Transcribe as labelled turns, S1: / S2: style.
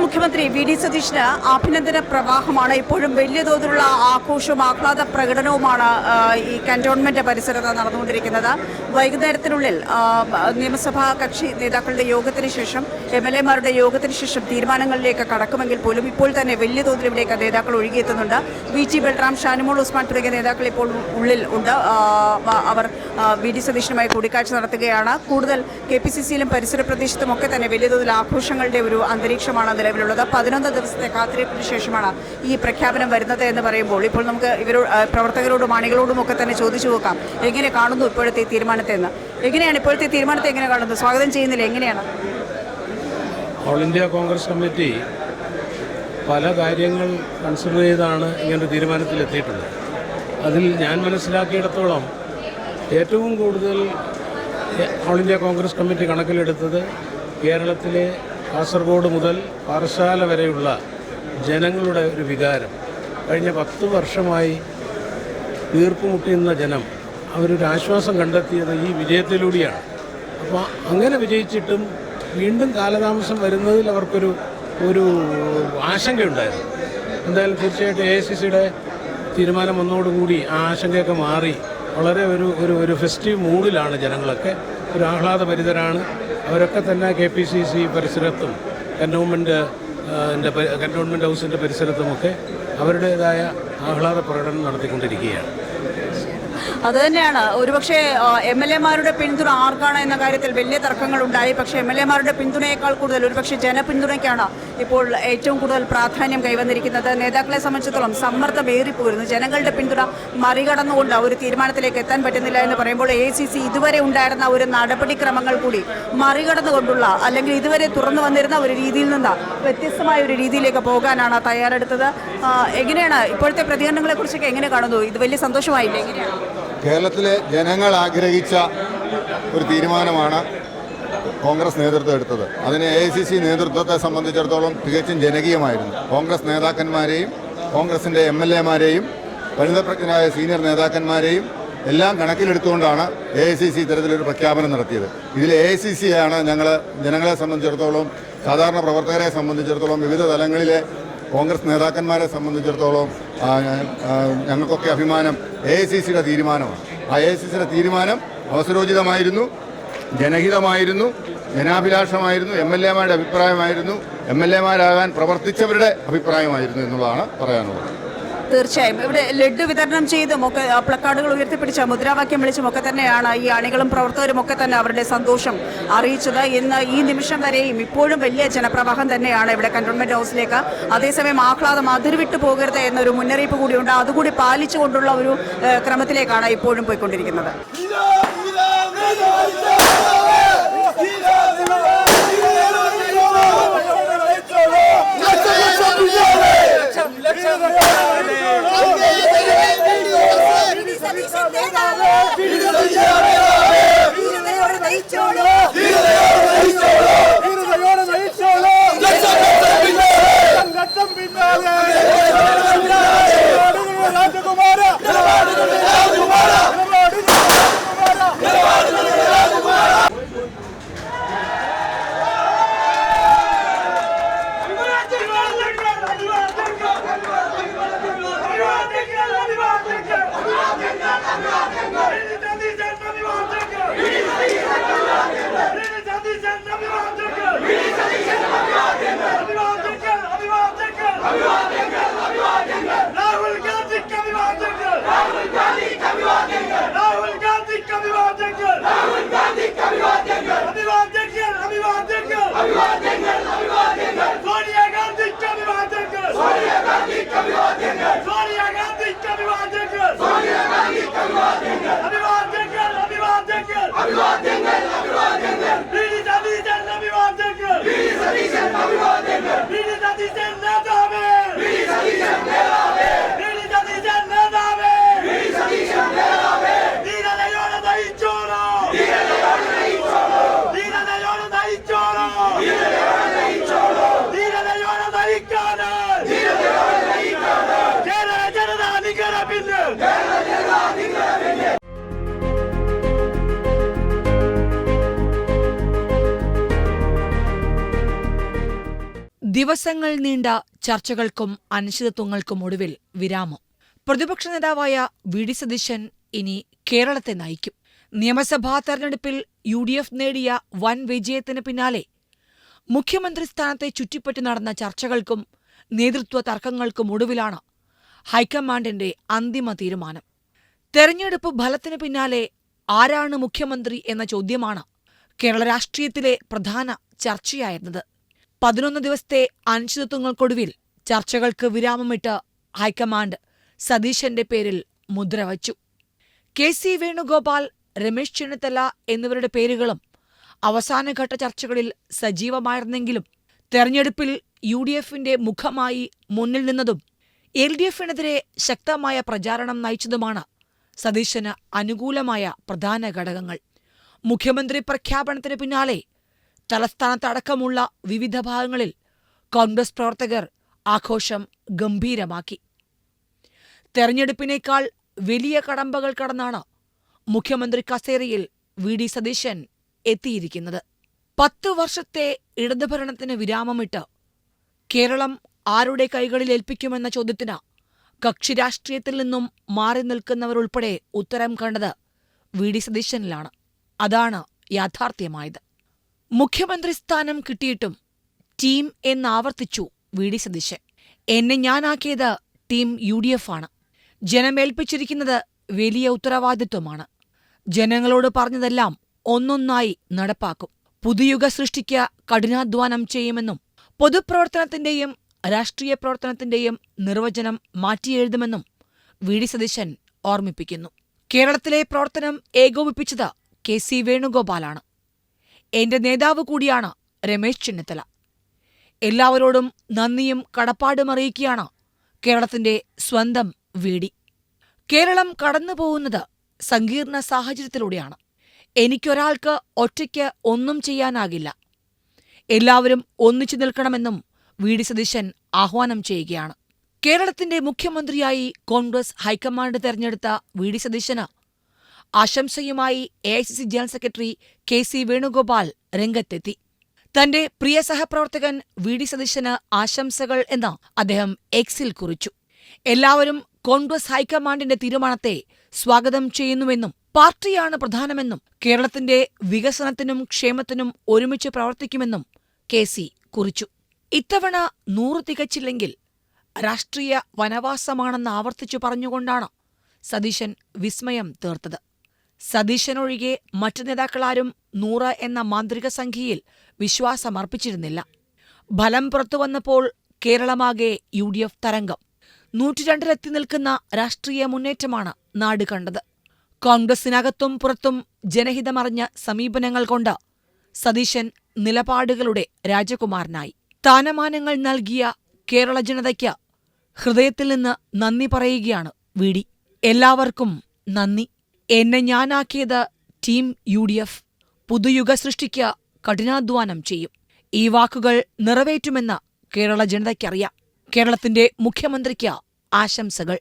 S1: മുഖ്യമന്ത്രി V D സതീശന് അഭിനന്ദന പ്രവാഹമാണ്. ഇപ്പോഴും വലിയ തോതിലുള്ള ആഘോഷവും ആഹ്ലാദ പ്രകടനവുമാണ് ഈ കന്റോൺമെന്റ് പരിസരത്ത് നടന്നുകൊണ്ടിരിക്കുന്നത്. വൈകുന്നേരത്തിനുള്ളിൽ നിയമസഭാ കക്ഷി നേതാക്കളുടെ യോഗത്തിന് ശേഷം MLA-മാരുടെ യോഗത്തിന് ശേഷം തീരുമാനങ്ങളിലേക്ക് കടക്കുമെങ്കിൽ പോലും ഇപ്പോൾ തന്നെ വലിയ തോതിൽ ഇവിടേക്ക് നേതാക്കൾ ഒഴുകിയെത്തുന്നുണ്ട്. VT ബൽറാം, ഷാനിമോൾ ഉസ്മാൻ തുടങ്ങിയ നേതാക്കൾ ഇപ്പോൾ ഉള്ളിൽ ഉണ്ട്. അവർ വി ഡി സതീശനുമായി കൂടിക്കാഴ്ച നടത്തുകയാണ്. കൂടുതൽ KPCC-യിലും പരിസര പ്രദേശത്തും ഒക്കെ തന്നെ വലിയ തോതിൽ ആഘോഷങ്ങളുടെ ഒരു അന്തരീക്ഷമാണ് നിലവിലുള്ളത്. 11 ദിവസത്തെ കാത്തിരിപ്പിന് ശേഷമാണ് ഈ പ്രഖ്യാപനം വരുന്നത് എന്ന് പറയുമ്പോൾ ഇപ്പോൾ നമുക്ക് പ്രവർത്തകരോടും അണികളോടും ഒക്കെ തന്നെ ചോദിച്ചു നോക്കാം, എങ്ങനെ കാണുന്നു ഇപ്പോഴത്തെ തീരുമാനത്തെ എന്ന്. എങ്ങനെയാണ് ഇപ്പോഴത്തെ തീരുമാനത്തെ എങ്ങനെ കാണുന്നു? സ്വാഗതം ചെയ്യുന്നില്ല, എങ്ങനെയാണ്?
S2: ഓൾ ഇന്ത്യ കോൺഗ്രസ് കമ്മിറ്റി പല കാര്യങ്ങൾ കൺസിഡർ ചെയ്താണ് ഇങ്ങനൊരു തീരുമാനത്തിലെത്തിയിട്ടുള്ളത്. അതിൽ ഞാൻ മനസ്സിലാക്കിയിടത്തോളം ഏറ്റവും കൂടുതൽ ഓൾ ഇന്ത്യ കോൺഗ്രസ് കമ്മിറ്റി കണക്കിലെടുത്തത് കേരളത്തിലെ കാസർഗോഡ് മുതൽ പാറശാല വരെയുള്ള ജനങ്ങളുടെ ഒരു വികാരം. കഴിഞ്ഞ 10 വർഷമായി വീർപ്പുമുട്ടിയുന്ന ജനം അവരൊരു ആശ്വാസം കണ്ടെത്തിയത് ഈ വിജയത്തിലൂടെയാണ്. അപ്പോൾ അങ്ങനെ വിജയിച്ചിട്ടും വീണ്ടും കാലതാമസം വരുന്നതിൽ അവർക്കൊരു ആശങ്കയുണ്ടായിരുന്നു. എന്തായാലും തീർച്ചയായിട്ടും AICC-യുടെ തീരുമാനം വന്നതോടുകൂടി ആ ആശങ്കയൊക്കെ മാറി വളരെ ഒരു ഫെസ്റ്റീവ് മൂഡിലാണ് ജനങ്ങളൊക്കെ. ഒരു ആഹ്ലാദഭരിതരാണ് അവരൊക്കെ തന്നെ. KPCC പരിസരത്തും കന്റോൺമെൻറ്റ് ഹൗസിൻ്റെ പരിസരത്തുമൊക്കെ അവരുടേതായ ആഹ്ലാദ പ്രകടനം നടത്തിക്കൊണ്ടിരിക്കുകയാണ്.
S1: അതുതന്നെയാണ് ഒരുപക്ഷെ MLA-മാരുടെ പിന്തുണ ആർക്കാണ് എന്ന കാര്യത്തിൽ വലിയ തർക്കങ്ങളുണ്ടായി. പക്ഷേ MLA-മാരുടെ പിന്തുണയേക്കാൾ കൂടുതൽ ഒരുപക്ഷെ ജനപിന്തുണയ്ക്കാണ് ഇപ്പോൾ ഏറ്റവും കൂടുതൽ പ്രാധാന്യം കൈവന്നിരിക്കുന്നത്. നേതാക്കളെ സംബന്ധിച്ചിടത്തോളം സമ്മർദ്ദം ഏറിപ്പോയിരുന്നു. ജനങ്ങളുടെ പിന്തുണ മറികടന്നുകൊണ്ട് ഒരു തീരുമാനത്തിലേക്ക് എത്താൻ പറ്റുന്നില്ല എന്ന് പറയുമ്പോൾ AICC ഇതുവരെ ഉണ്ടായിരുന്ന ഒരു നടപടിക്രമങ്ങൾ കൂടി മറികടന്നുകൊണ്ടുള്ള, അല്ലെങ്കിൽ ഇതുവരെ തുറന്നു വന്നിരുന്ന ഒരു രീതിയിൽ നിന്ന് വ്യത്യസ്തമായ ഒരു രീതിയിലേക്ക് പോകാനാണ് തയ്യാറെടുത്തത്. എങ്ങനെയാണ് ഇപ്പോഴത്തെ പ്രതികരണങ്ങളെക്കുറിച്ചൊക്കെ എങ്ങനെ കാണുന്നു? ഇത് വലിയ സന്തോഷമായില്ലേ? എങ്ങനെയാണ്?
S3: കേരളത്തിലെ ജനങ്ങൾ ആഗ്രഹിച്ച ഒരു തീരുമാനമാണ് കോൺഗ്രസ് നേതൃത്വം എടുത്തത്. അതിന് AICC നേതൃത്വത്തെ സംബന്ധിച്ചിടത്തോളം തികച്ചും ജനകീയമായിരുന്നു. കോൺഗ്രസ് നേതാക്കന്മാരെയും കോൺഗ്രസിൻ്റെ MLA-മാരെയും പരിണിതപ്രജ്ഞരായ സീനിയർ നേതാക്കന്മാരെയും എല്ലാം കണക്കിലെടുത്തുകൊണ്ടാണ് AICC ഇത്തരത്തിലൊരു പ്രഖ്യാപനം നടത്തിയത്. ഇതിൽ AICC-യാണ് ജനങ്ങളെ സംബന്ധിച്ചിടത്തോളം, സാധാരണ പ്രവർത്തകരെ സംബന്ധിച്ചിടത്തോളം, വിവിധ തലങ്ങളിലെ കോൺഗ്രസ് നേതാക്കന്മാരെ സംബന്ധിച്ചിടത്തോളം ഞങ്ങൾക്കൊക്കെ അഭിമാനം AICC-യുടെ തീരുമാനമാണ്. ആ AICC-യുടെ തീരുമാനം അവസരോചിതമായിരുന്നു, ജനഹിതമായിരുന്നു, ജനാഭിലാഷമായിരുന്നു, MLA-മാരുടെ അഭിപ്രായമായിരുന്നു, MLA-മാരാകാൻ പ്രവർത്തിച്ചവരുടെ അഭിപ്രായമായിരുന്നു എന്നുള്ളതാണ് പറയാനുള്ളത്.
S1: തീർച്ചയായും ഇവിടെ ലഡ്ഡു വിതരണം ചെയ്തും ഒക്കെ പ്ലക്കാർഡുകൾ ഉയർത്തിപ്പിടിച്ച മുദ്രാവാക്യം വിളിച്ചുമൊക്കെ തന്നെയാണ് ഈ അണികളും പ്രവർത്തകരും ഒക്കെ തന്നെ അവരുടെ സന്തോഷം അറിയിച്ചത്. ഇന്ന് ഈ നിമിഷം വരെയും ഇപ്പോഴും വലിയ ജനപ്രവാഹം തന്നെയാണ് ഇവിടെ കന്റോൺമെന്റ് ഹൗസിലേക്ക്. അതേസമയം ആഹ്ലാദം അതിർവിട്ടു പോകരുത് എന്നൊരു മുന്നറിയിപ്പ് കൂടിയുണ്ട്. അതുകൂടി പാലിച്ചുകൊണ്ടുള്ള ഒരു ക്രമത്തിലേക്കാണ് ഇപ്പോഴും പോയിക്കൊണ്ടിരിക്കുന്നത്.
S4: ദിവസങ്ങൾ നീണ്ട ചർച്ചകൾക്കും അനിശ്ചിതത്വങ്ങൾക്കും ഒടുവിൽ വിരാമം. പ്രതിപക്ഷ നേതാവായ വി ഡി സതീശൻ ഇനി കേരളത്തെ നയിക്കും. നിയമസഭാ തെരഞ്ഞെടുപ്പിൽ UDF നേടിയ വൻ വിജയത്തിന് പിന്നാലെ മുഖ്യമന്ത്രി സ്ഥാനത്തെ ചുറ്റിപ്പറ്റി നടന്ന ചർച്ചകൾക്കും നേതൃത്വ തർക്കങ്ങൾക്കും ഒടുവിലാണ് ഹൈക്കമാൻഡിന്റെ അന്തിമ തീരുമാനം. തെരഞ്ഞെടുപ്പ് ഫലത്തിന് പിന്നാലെ ആരാണ് മുഖ്യമന്ത്രി എന്ന ചോദ്യമാണ് കേരള രാഷ്ട്രീയത്തിലെ പ്രധാന ചർച്ചയായിരുന്നത്. 11 ദിവസത്തെ അനിശ്ചിതത്വങ്ങൾക്കൊടുവിൽ ചർച്ചകൾക്ക് വിരാമമിട്ട് ഹൈക്കമാൻഡ് സതീശന്റെ പേരിൽ മുദ്രവച്ചു. KC വേണുഗോപാൽ, രമേശ് ചെന്നിത്തല എന്നിവരുടെ പേരുകളും അവസാനഘട്ട ചർച്ചകളിൽ സജീവമായിരുന്നെങ്കിലും തെരഞ്ഞെടുപ്പിൽ UDFന്റെ മുഖമായി മുന്നിൽ നിന്നതും LDFനെതിരെ ശക്തമായ പ്രചാരണം നയിച്ചതുമാണ് സതീശന് അനുകൂലമായ പ്രധാന ഘടകങ്ങൾ. മുഖ്യമന്ത്രി പ്രഖ്യാപനത്തിന് പിന്നാലെ തലസ്ഥാനത്തടക്കമുള്ള വിവിധ ഭാഗങ്ങളിൽ കോൺഗ്രസ് പ്രവർത്തകർ ആഘോഷം ഗംഭീരമാക്കി. തെരഞ്ഞെടുപ്പിനേക്കാൾ വലിയ കടമ്പകൾ കടന്നാണ് മുഖ്യമന്ത്രി കസേരയിൽ വി ഡി സതീശൻ എത്തിയിരിക്കുന്നത്. 10 വർഷത്തെ ഇടതുഭരണത്തിന് വിരാമമിട്ട് കേരളം ആരുടെ കൈകളിൽ ഏൽപ്പിക്കുമെന്ന ചോദ്യത്തിന് കക്ഷി രാഷ്ട്രീയത്തിൽ നിന്നും മാറി നിൽക്കുന്നവരുൾപ്പെടെ ഉത്തരം കണ്ടത് വി ഡി സതീശനിലാണ്. അതാണ് യാഥാർത്ഥ്യമായത്. മുഖ്യമന്ത്രി സ്ഥാനം കിട്ടിയിട്ടും ടീം എന്നാവർത്തിച്ചു വി ഡി സതീശൻ. എന്നെ ഞാനാക്കിയത് ടീം UDF ആണ്. ജനമേൽപ്പിച്ചിരിക്കുന്നത് വലിയ ഉത്തരവാദിത്വമാണ്. ജനങ്ങളോട് പറഞ്ഞതെല്ലാം ഒന്നൊന്നായി നടപ്പാക്കും. പുതുയുഗ സൃഷ്ടിക്ക് കഠിനാധ്വാനം ചെയ്യുമെന്നും പൊതുപ്രവർത്തനത്തിന്റെയും രാഷ്ട്രീയ പ്രവർത്തനത്തിന്റെയും നിർവചനം മാറ്റിയെഴുതുമെന്നും വി ഡി സതീശൻ ഓർമ്മിപ്പിക്കുന്നു. കേരളത്തിലെ പ്രവർത്തനം ഏകോപിപ്പിച്ചത് KC വേണുഗോപാലാണ്. എന്റെ നേതാവ് കൂടിയാണ് രമേശ് ചെന്നിത്തല. എല്ലാവരോടും നന്ദിയും കടപ്പാടും അറിയിക്കുകയാണ് കേരളത്തിന്റെ സ്വന്തം VD. കേരളം കടന്നുപോകുന്നത് സങ്കീർണ സാഹചര്യത്തിലൂടെയാണ്. എനിക്കൊരാൾക്ക് ഒറ്റയ്ക്ക് ഒന്നും ചെയ്യാനാകില്ല. എല്ലാവരും ഒന്നിച്ചു നിൽക്കണമെന്നും വി ഡി സതീശൻ ആഹ്വാനം ചെയ്യുകയാണ്. കേരളത്തിന്റെ മുഖ്യമന്ത്രിയായി കോൺഗ്രസ് ഹൈക്കമാൻഡ് തെരഞ്ഞെടുത്ത വി ഡി സതീശന് ആശംസയുമായി AICC general secretary KC Venugopal രംഗത്തെത്തി. തന്റെ പ്രിയ സഹപ്രവർത്തകൻ വി ഡി സതീശന് ആശംസകൾ എന്ന് അദ്ദേഹം എക്സിൽ കുറിച്ചു. എല്ലാവരും കോൺഗ്രസ് ഹൈക്കമാൻഡിന്റെ തീരുമാനത്തെ സ്വാഗതം ചെയ്യുന്നുവെന്നും പാർട്ടിയാണ് പ്രധാനമെന്നും കേരളത്തിന്റെ വികസനത്തിനും ക്ഷേമത്തിനും ഒരുമിച്ച് പ്രവർത്തിക്കുമെന്നും KC കുറിച്ചു. ഇത്തവണ 100 തികച്ചില്ലെങ്കിൽ രാഷ്ട്രീയ വനവാസമാണെന്ന് ആവർത്തിച്ചു പറഞ്ഞുകൊണ്ടാണ് സതീശൻ വിസ്മയം തീർത്തത്. സതീശനൊഴികെ മറ്റു നേതാക്കളാരും 100 എന്ന മാന്ത്രിക സംഖ്യയിൽ വിശ്വാസമർപ്പിച്ചിരുന്നില്ല. ഫലം പുറത്തുവന്നപ്പോൾ കേരളമാകെ UDF തരംഗം. 102-ലെത്തി നിൽക്കുന്ന രാഷ്ട്രീയ മുന്നേറ്റമാണ് നാട് കണ്ടത്. കോൺഗ്രസിനകത്തും പുറത്തും ജനഹിതമറിഞ്ഞ സമീപനങ്ങൾ കൊണ്ട് സതീശൻ നിലപാടുകളുടെ രാജകുമാരനായി. സ്ഥാനമാനങ്ങൾ നൽകിയ കേരള ജനതയ്ക്ക് ഹൃദയത്തിൽ നിന്ന് നന്ദി പറയുകയാണ് വി ഡി. എല്ലാവർക്കും നന്ദി. എന്നെ ഞാനാക്കിയത് ടീം UDF. പുതുയുഗ സൃഷ്ടിക്ക് കഠിനാധ്വാനം ചെയ്യും. ഈ വാക്കുകൾ നിറവേറ്റുമെന്ന് കേരള ജനതയ്ക്കറിയാം. കേരളത്തിന്റെ മുഖ്യമന്ത്രിക്ക് ആശംസകൾ.